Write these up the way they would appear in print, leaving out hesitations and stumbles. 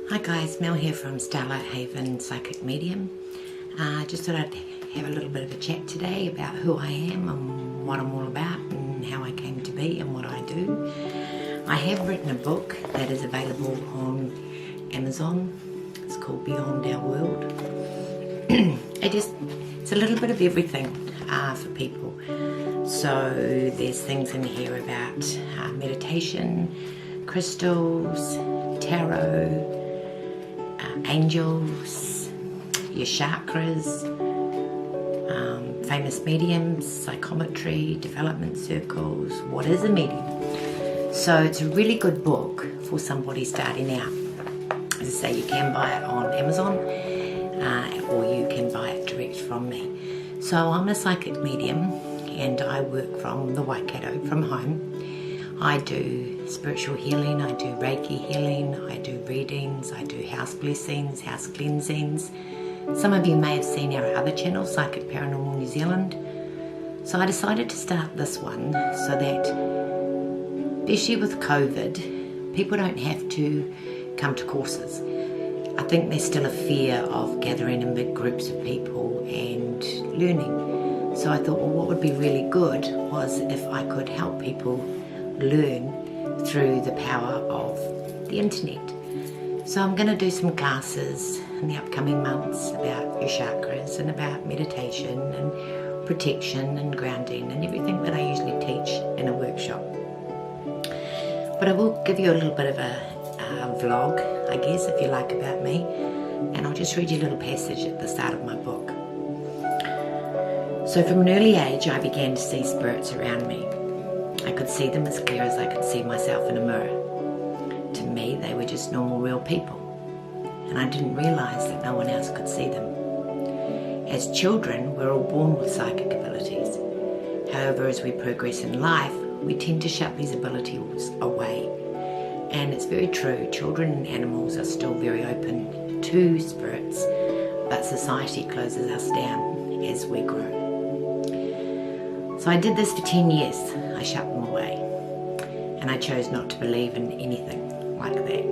Hi guys, Mel here from Starlight Haven Psychic Medium. Just thought I'd have a little bit of a chat today about who I am and what I'm all about and how I came to be and what I do. I have written a book that is available on Amazon. It's called Beyond Our World. It's a little bit of everything for people. So there's things in here about meditation, crystals, tarot, angels, your chakras, famous mediums, psychometry, development circles, what is a medium. So it's a really good book for somebody starting out. As I say, you can buy it on Amazon or you can buy it direct from me. So I'm a psychic medium and I work from the Waikato, from home. I do spiritual healing, I do Reiki healing, I do readings, I do house blessings, house cleansings. Some of you may have seen our other channel, Psychic Paranormal New Zealand. So I decided to start this one so that, especially with COVID, people don't have to come to courses. I think there's still a fear of gathering in big groups of people and learning. So I thought, well, what would be really good was if I could help people learn through the power of the internet. So I'm going to do some classes in the upcoming months about your chakras and about meditation and protection and grounding and everything that I usually teach in a workshop. But I will give you a little bit of a vlog, I guess, if you like, about me, and I'll just read you a little passage at the start of my book. So from an early age I began to see spirits around me. I could see them as clear as I could see myself in a mirror. To me, they were just normal, real people, and I didn't realise that no one else could see them. As children, we're all born with psychic abilities. However, as we progress in life, we tend to shut these abilities away. And it's very true, children and animals are still very open to spirits, but society closes us down as we grow. So I did this for 10 years. I shut them away, and I chose not to believe in anything like that.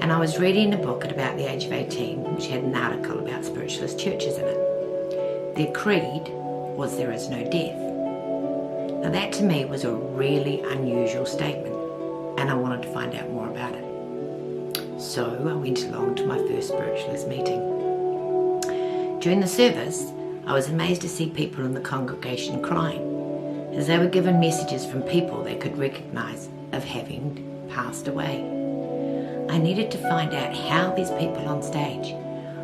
And I was reading a book at about the age of 18 which had an article about spiritualist churches in it. Their creed was there is no death. Now that to me was a really unusual statement, and I wanted to find out more about it. So I went along to my first spiritualist meeting. During the service, I was amazed to see people in the congregation crying, as they were given messages from people they could recognise of having passed away. I needed to find out how these people on stage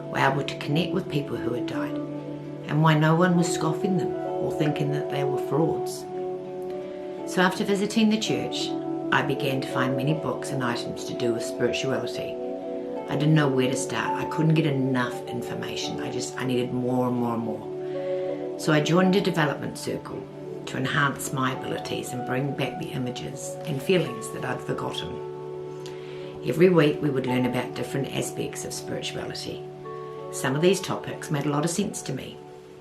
were able to connect with people who had died, and why no one was scoffing them or thinking that they were frauds. So after visiting the church, I began to find many books and items to do with spirituality. I didn't know where to start. I couldn't get enough information. I needed more and more and more. So I joined a development circle to enhance my abilities and bring back the images and feelings that I'd forgotten. Every week we would learn about different aspects of spirituality. Some of these topics made a lot of sense to me,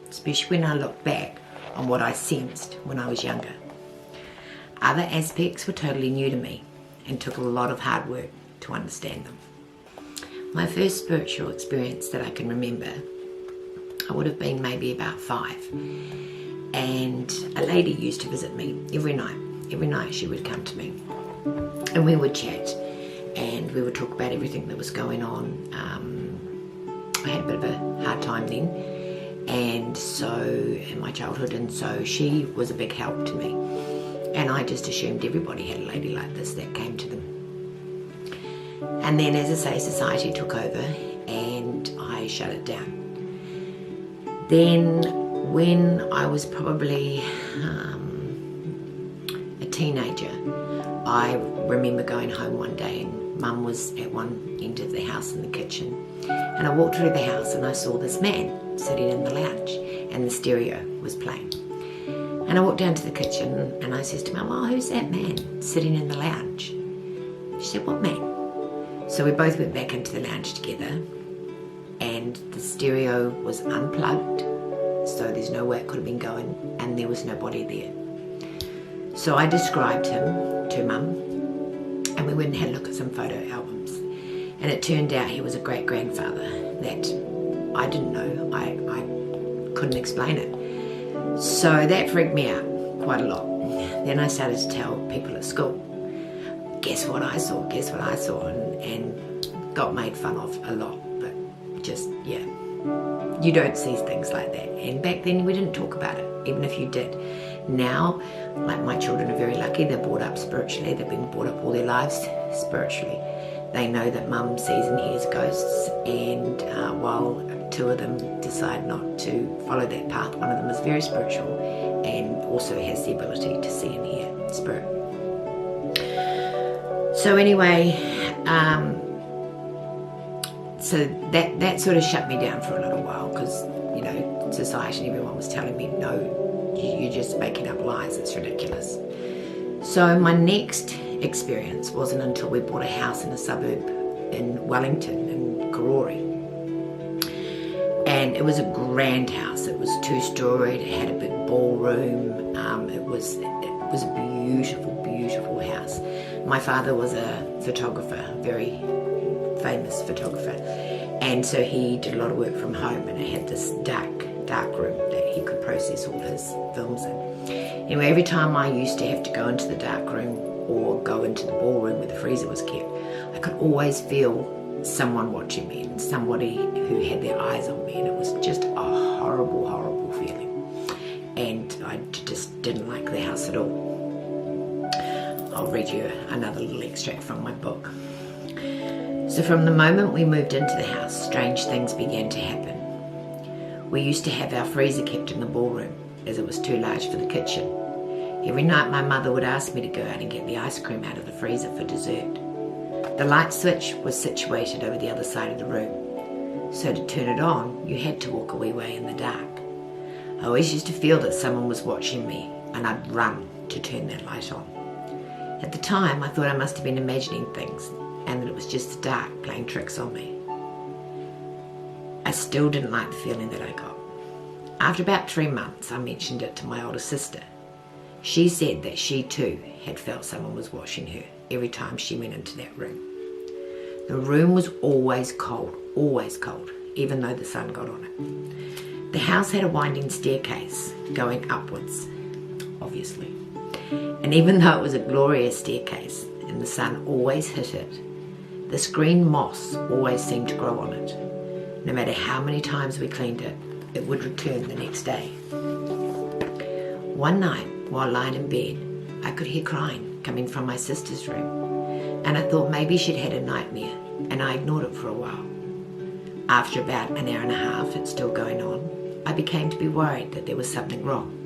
especially when I look back on what I sensed when I was younger. Other aspects were totally new to me and took a lot of hard work to understand them. My first spiritual experience that I can remember, I would have been maybe about 5, and a lady used to visit me every night. Every night she would come to me and we would chat and we would talk about everything that was going on. I had a bit of a hard time then, and so in my childhood, and so she was a big help to me, and I just assumed everybody had a lady like this that came to them. And then, as I say, society took over and I shut it down. Then when I was probably a teenager, I remember going home one day and Mum was at one end of the house in the kitchen, and I walked through the house and I saw this man sitting in the lounge and the stereo was playing. And I walked down to the kitchen and I says to Mum, "Oh, who's that man sitting in the lounge?" She said, "What man?" So we both went back into the lounge together, and the stereo was unplugged, so there's no way it could have been going, and there was nobody there. So I described him to Mum, and we went and had a look at some photo albums. And it turned out he was a great-grandfather that I didn't know. I couldn't explain it. So that freaked me out quite a lot. Then I started to tell people at school, guess what I saw, and got made fun of a lot. But just, yeah, you don't see things like that. And back then we didn't talk about it, even if you did. Now, like, my children are very lucky. They're brought up spiritually. They've been brought up all their lives spiritually. They know that mum sees and hears ghosts, and while two of them decide not to follow that path, one of them is very spiritual and also has the ability to see and hear spirit. So anyway, so that sort of shut me down for a little while, because, you know, society and everyone was telling me, no, you're just making up lies, it's ridiculous. So my next experience wasn't until we bought a house in a suburb in Wellington, in Karori. And it was a grand house. It was 2-storied, it had a big ballroom, it was a beautiful, beautiful house. My father was a photographer, a very famous photographer, and so he did a lot of work from home, and it had this dark room that he could process all his films in. Anyway, every time I used to have to go into the dark room or go into the ballroom where the freezer was kept, I could always feel someone watching me, and somebody who had their eyes on me, and it was just a horrible, horrible feeling. And I just didn't like the house at all. I'll read you another little extract from my book. So from the moment we moved into the house, strange things began to happen. We used to have our freezer kept in the ballroom, as it was too large for the kitchen. Every night my mother would ask me to go out and get the ice cream out of the freezer for dessert. The light switch was situated over the other side of the room, so to turn it on, you had to walk a wee way in the dark. I always used to feel that someone was watching me, and I'd run to turn that light on. At the time, I thought I must have been imagining things, and that it was just the dark playing tricks on me. I still didn't like the feeling that I got. After about 3 months, I mentioned it to my older sister. She said that she too had felt someone was watching her every time she went into that room. The room was always cold, even though the sun got on it. The house had a winding staircase going upwards, obviously. And even though it was a glorious staircase and the sun always hit it, this green moss always seemed to grow on it. No matter how many times we cleaned it, it would return the next day. One night, while lying in bed, I could hear crying coming from my sister's room, and I thought maybe she'd had a nightmare, and I ignored it for a while. After about an hour and a half, it's still going on, I began to be worried that there was something wrong.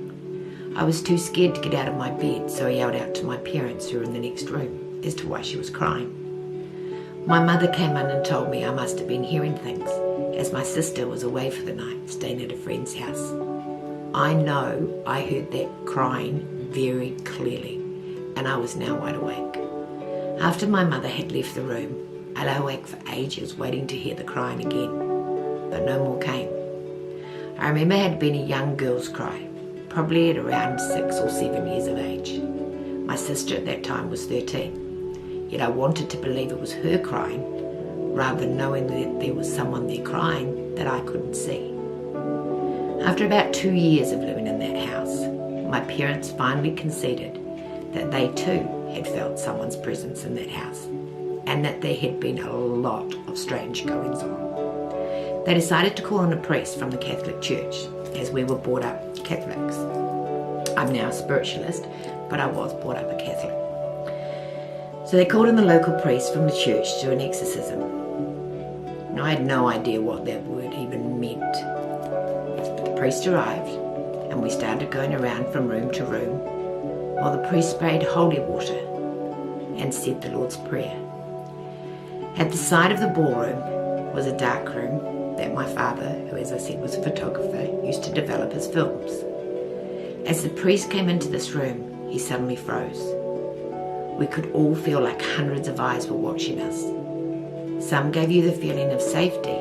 I was too scared to get out of my bed, so I yelled out to my parents, who were in the next room, as to why she was crying. My mother came in and told me I must have been hearing things, as my sister was away for the night, staying at a friend's house. I know I heard that crying very clearly, and I was now wide awake. After my mother had left the room, I lay awake for ages waiting to hear the crying again, but no more came. I remember it had been a young girl's cry, probably at around 6 or 7 years of age. My sister at that time was 13, yet I wanted to believe it was her crying, rather than knowing that there was someone there crying that I couldn't see. After about 2 years of living in that house, my parents finally conceded that they too had felt someone's presence in that house, and that there had been a lot of strange goings on. They decided to call on a priest from the Catholic Church, as we were brought up Catholics. I'm now a spiritualist, but I was brought up a Catholic. So they called in the local priest from the church to do an exorcism. And I had no idea what that word even meant. The priest arrived, and we started going around from room to room, while the priest sprayed holy water and said the Lord's Prayer. At the side of the ballroom was a dark room that my father, who as I said was a photographer, used to develop his films. As the priest came into this room, he suddenly froze. We could all feel like hundreds of eyes were watching us. Some gave you the feeling of safety,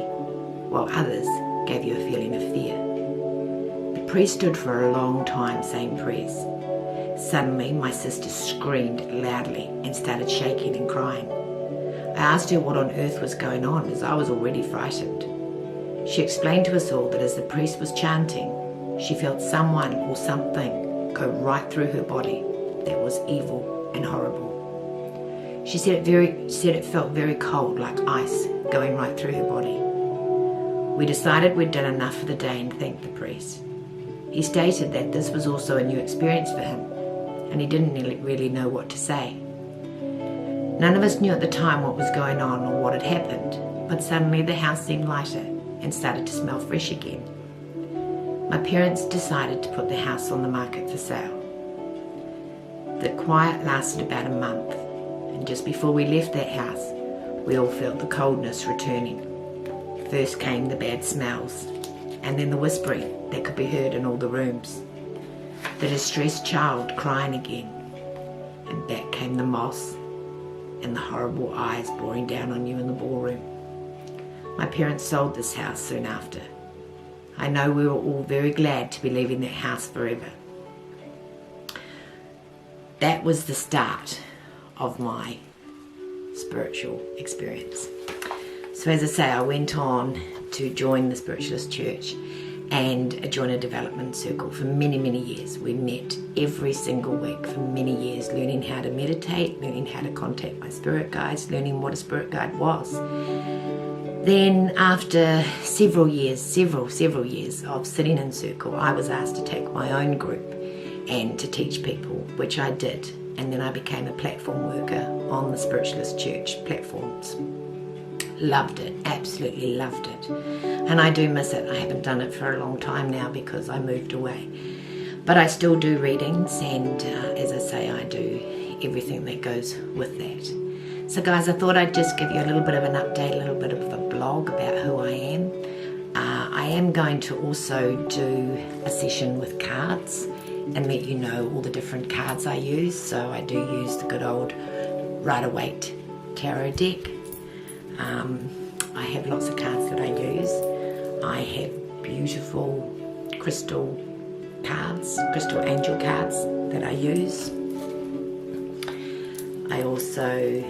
while others gave you a feeling of fear. The priest stood for a long time saying prayers. Suddenly, my sister screamed loudly and started shaking and crying. I asked her what on earth was going on, as I was already frightened. She explained to us all that as the priest was chanting, she felt someone or something go right through her body that was evil and horrible. She said it felt very cold, like ice, going right through her body. We decided we'd done enough for the day and thanked the priest. He stated that this was also a new experience for him, and he didn't really know what to say. None of us knew at the time what was going on or what had happened, but suddenly the house seemed lighter and started to smell fresh again. My parents decided to put the house on the market for sale. The quiet lasted about a month, and just before we left that house, we all felt the coldness returning. First came the bad smells, and then the whispering that could be heard in all the rooms. The distressed child crying again, and back came the moss and the horrible eyes boring down on you in the ballroom. My parents sold this house soon after. I know we were all very glad to be leaving that house forever. That was the start of my spiritual experience. So as I say, I went on to join the Spiritualist Church and join a development circle for many, many years. We met every single week for many years, learning how to meditate, learning how to contact my spirit guides, learning what a spirit guide was. Then after several years of sitting in circle, I was asked to take my own group and to teach people, which I did. And then I became a platform worker on the Spiritualist Church platforms. Loved it, absolutely loved it. And I do miss it. I haven't done it for a long time now because I moved away. But I still do readings, and as I say, I do everything that goes with that. So guys, I thought I'd just give you a little bit of an update, a little bit of a blog about who I am. I am going to also do a session with cards and let you know all the different cards I use. So I do use the good old Rider-Waite tarot deck. I have lots of cards that I use. I have beautiful crystal cards, crystal angel cards that I use. I also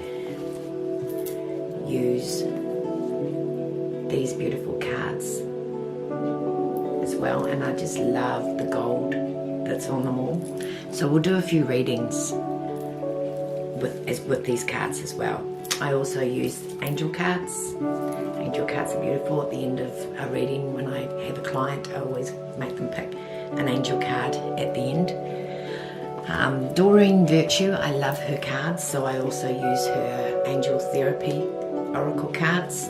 use these beautiful cards as well, and I just love the gold that's on them all. So we'll do a few readings with these cards as well. I also use angel cards. Angel cards are beautiful. At the end of a reading, when I have a client, I always make them pick an angel card at the end. Doreen Virtue, I love her cards, so I also use her Angel Therapy Oracle cards.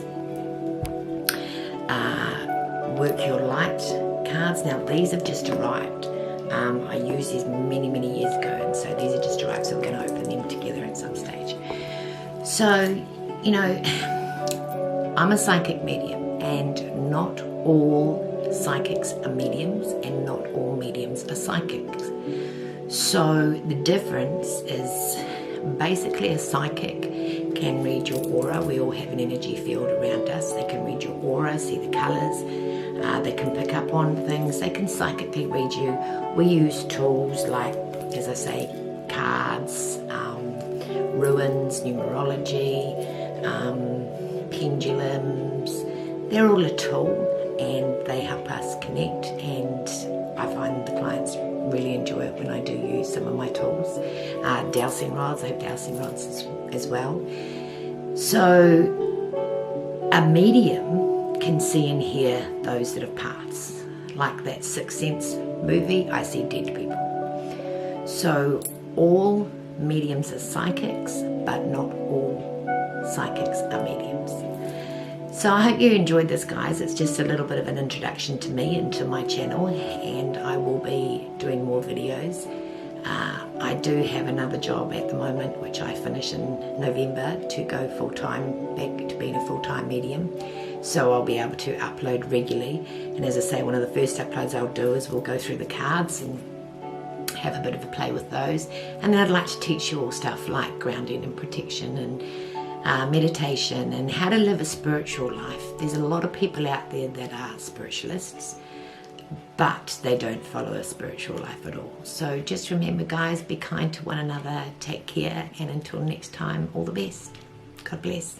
Work Your Light cards. Now these have just arrived. I used these many, many years ago, and so these are just arrived, so we're going to open them together at some stage. So, you know, I'm a psychic medium, and not all psychics are mediums, and not all mediums are psychics. So the difference is basically a psychic can read your aura. We all have an energy field around us. They can read your aura, see the colours. They can pick up on things. They can psychically read you. We use tools like, as I say, cards, ruins, numerology, pendulums. They're all a tool, and they help us connect, and I find the clients really enjoy it when I do use some of my tools. Dowsing rods, I have dowsing rods as well. So a medium can see and hear those that have passed. Like that Sixth Sense movie, I see dead people. So all mediums are psychics, but not all psychics are mediums. So I hope you enjoyed this, guys. It's just a little bit of an introduction to me and to my channel, and I will be doing more videos. I do have another job at the moment, which I finish in November, to go full-time, back to being a full-time medium. So I'll be able to upload regularly. And as I say, one of the first uploads I'll do is we'll go through the cards and have a bit of a play with those. And then I'd like to teach you all stuff like grounding and protection and meditation and how to live a spiritual life. There's a lot of people out there that are spiritualists, but they don't follow a spiritual life at all. So just remember, guys, be kind to one another, take care, and until next time, all the best. God bless.